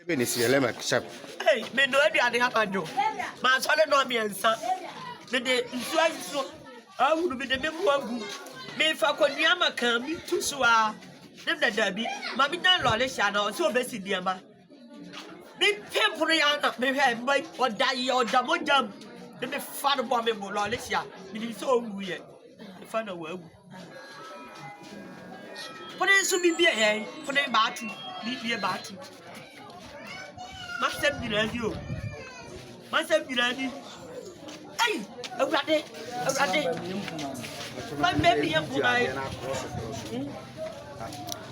Benisi elema chap. Hey, me no aduane ha majo. Ma so le no me ensa. Me de nsu aso. Awu bi de me mu agu. Me fa kwadua maka mi tu so a. Dem da dabi. Ma mi dan lo le sha na so obesi diama. Me pempro ya na me hwe mbai oda ye oda mojam. De me fa no bo me mo lo le sha. Me di so owu ye. Me fa na wa agu. Pone so bi bia he. Pone ba tu. Bi bia ba tu. Master Bilani. Master Bilani. Hey, Rade. My baby,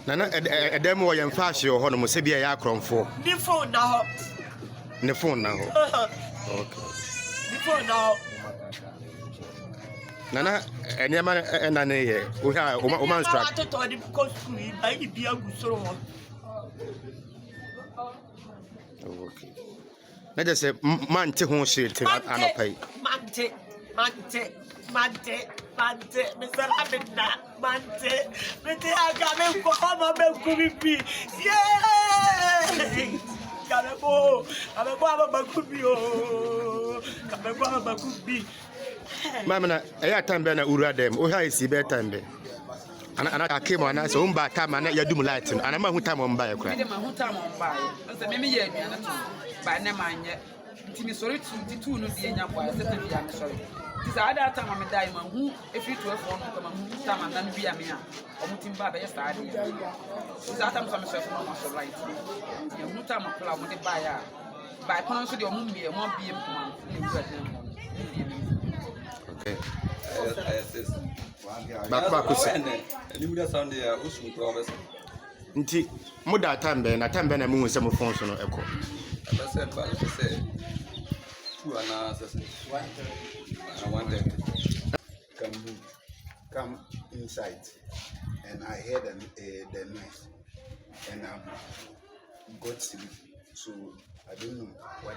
Nana, a demo and fashion or Hono Musibia Yakron for. the phone now. The phone now. Okay. The phone now. Nana, and Yaman and Ane, we have woman struck. I thought it because I be a good sort. Okay. Let us say, man, to whom she take out and pay. Mante, Mr. Abinda, Mante, I got him for home, could be. Yay! Calabo, could be. Calabo could be. Mamma, I time Bena Ura them, or I see better time. And I came on as own by time and I do lighting, and I'm a time on by a crack. Maybe by Naman yet. Sorry to two no be enough. I'm sorry. This other time I'm a diamond who, if you 12 one come and time and then be a man, or Mutim Baba yesterday. This other time some self no right. You no time of flower with the buyer. By pronouncing your moon be a 1 p.m. Okay. Back sound there, Usu promise. Nti moda time na time na mu nsem phone so no eko. I said, but I said, 2 and I want them to come inside, and I heard the noise, and got sleep. So I don't know what.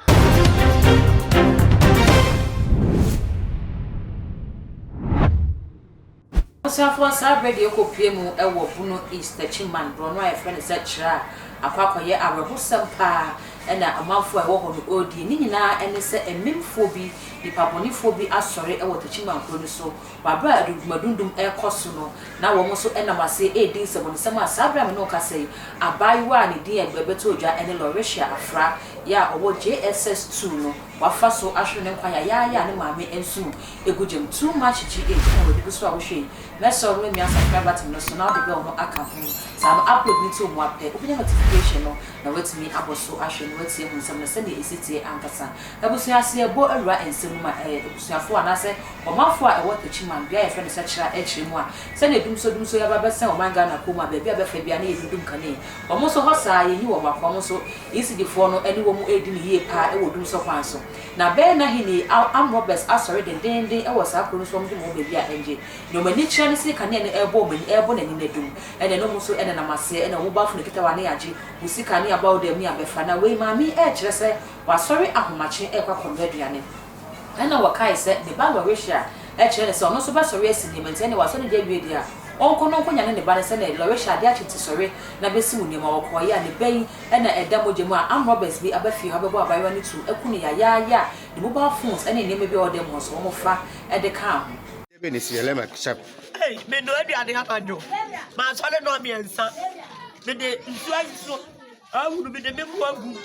Osafo sabrede ekopie mu ewo Buno East Chiman Brono a friend searcher akwakoye abrehosem pa na amanfo a ewo ho no odi ni nyina ene se ememfo bi nipabonifo bi asore ewo Chiman Brono so babra adumadundum ekoso no na wo mo so enamase edin sebonsem a sabra me no kase abaiwa ne din egbebeto odwa ene Loresia afra ya owo SHS 2 no wafa so ahwene kwaya ya ne maame ensu egujem too much GA no de so a wo hwe meso ro mi subscribe to no so now the bell no aka ho sam upload ni to mo ape obi notification no na wetimi aboso ahwene wetie hu sam na se ne esitie ankasa ebusu ase ebo awura ensem ma ebusuafo anase omafo a ewo Chiman bia ye friend searcher echiri mu a se ne dumso ya baba se o manga na koma ba bia befa bia na edudum kane omo so hosa ye ni wo makwa so isigifo no eni wo mu edi ni ye pa ewo dumso kwan so na be na hini R0bbers asori den ewo sa akuru so mde mo bia enje no mani kire ne se kane ne ebo mani ebo na ni nedum ene no mo so ene na mase ene wo bafu ne kitawa ne yaje musika ne about dem ni abefa na we mami e kire se wasori ahomache ekwa konveduane ena wakai se ne ba Loresia e kire se ono so ba sori asiniment ene waso ne de dia onko no konya ne ba ne se ne Loresia de achiti sori na besi wuniema wokoye ne bayi ena edamojemu a R0bbers bi abafi abebo abayiwa ne tu ekunu ya the mobile phones ene ne bi order mo so mo fa e de ka Benisi elema chap. Hey, me no aduane ha majo. Ma so le no me ensa. Me de nsu aso. Awu bi de me mu agu.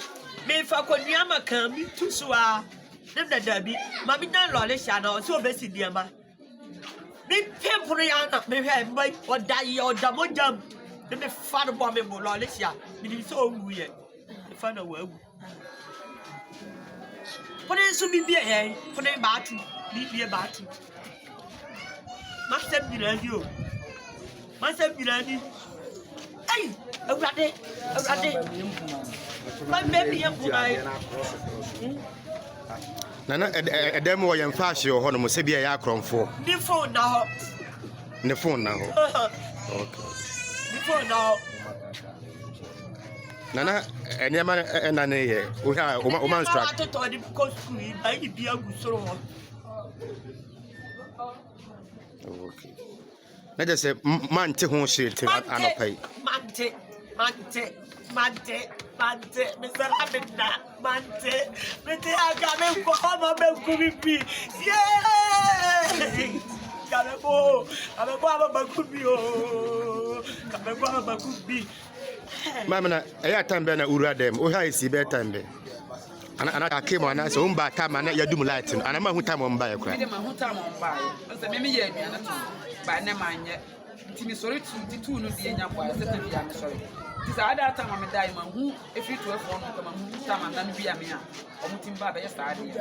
Me fa kwadua maka mi tu so a. Dem da dabi. Ma mi dan lo le sha na so obesi diama. Me pempro ya na me hwe mbai oda ye oda mojam. De me fa no bo me mo lo le sha. Me di so owu ye. Me fa na wa agu. Pone so bi bia he. Pone ba tu. Bi bia ba tu. Master Bilani. Hey, Rade. My baby, Nana, a demo and fashion or Hono Musibia Yakron for. the phone now. The phone now. Okay. The phone now. Nana, and Yaman and Ane, we have woman struck. I thought it because I be a good sort. Okay. Let us say, man, to whom she take out and pay. Mante, Mante, Mr. Lamina, Mante, Mete Agame, Kohama, Kubi, yeah! Kamebo, Kamebo, Bakubio, Kamebo, Bakubi. Mamma, I time been a R0bbers. Oh, I see better time. And I came on us, own by time and you do lighting. And I'm a time on by a crack. I'm a time on by. Maybe yet, by Neman yet. Timmy sorry to two no the young boy, certainly I'm sorry. This other time I'm a diamond who, if you to have one, come on, time and then be a man, or Mutim Baba yesterday.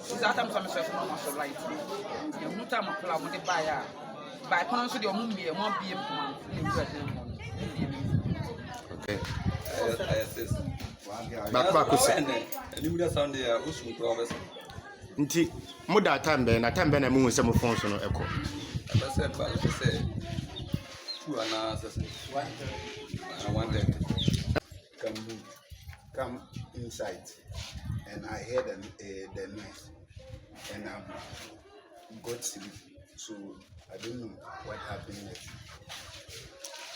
This other time I'm so much right. You have no time of club with the buyer. By constant your movie, and won't be a man. Okay. I assist. Back, you would sound there, Usu Promise. Nti mo da time be na time be na mu nsem phone so no ekọ. I said, but I said, two analysis. I wanted come inside, and I heard the noise, and I got sleep. So I don't know what happened next.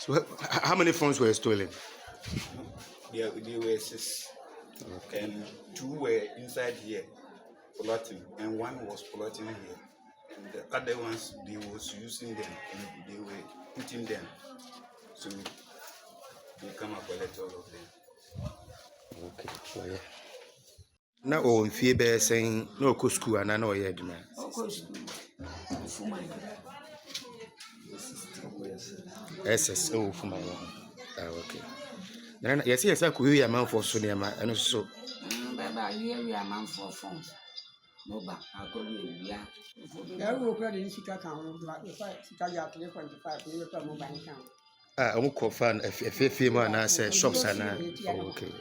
So how many phones were stolen? There were 6, and 2 were inside here, plotting, and 1 was plotting here. And the other ones, they was using them, and they were putting them. So they come up collect all of them. Okay, so yeah. Now on fee be saying no go school and I know you do SS oh for my okay. Then yes yes I could hear a man for so near my and so Baba here we are man for phones. No ba akolu ewia. Ya wo kura de sika kan ho ba sika ya 3.5 we to mobile account. I'm call fan if man I say shops and okay.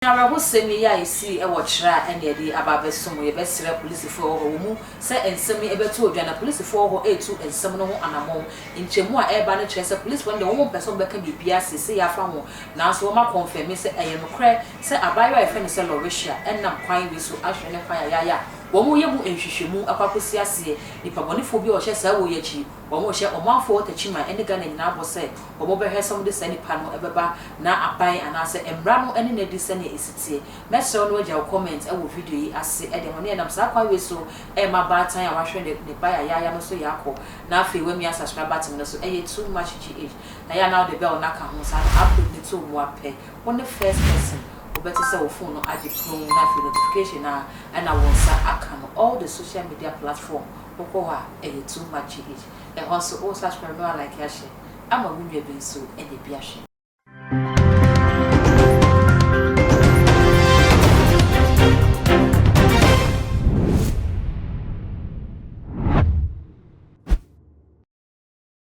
Now, I was saying, I see a watcher and the about some way best police for whom say and send me a better than a police for A2 and some no animal in Chemua air banner chess a police when the woman person can be PSC say I found now so my confirm say I am crack say I buy your friend sell Russia and I'm quite with so actually fire ya. Womu yemu enhwehwemu akwakosi ase nipa bonifo bi o hye sa wo yachi womu hye omanfo tachima ene Ghana nyina abose womu be hwe som de sani pa no ebeba na aban anase embra no ene na di sani esitie meso no agya comment e wo video yi ase e de hone nam sa kwa we so e ma ba tan a wahwe ne ba ya no so yakọ na afi we mi subscribe button no so e too much gh na ya now the bell na ka ho sa upload the to mo ape on the first person better say phone no add the notification and I want to all the social media platform okowa too much it and also all subscribe no like ya share I'm a winner so and the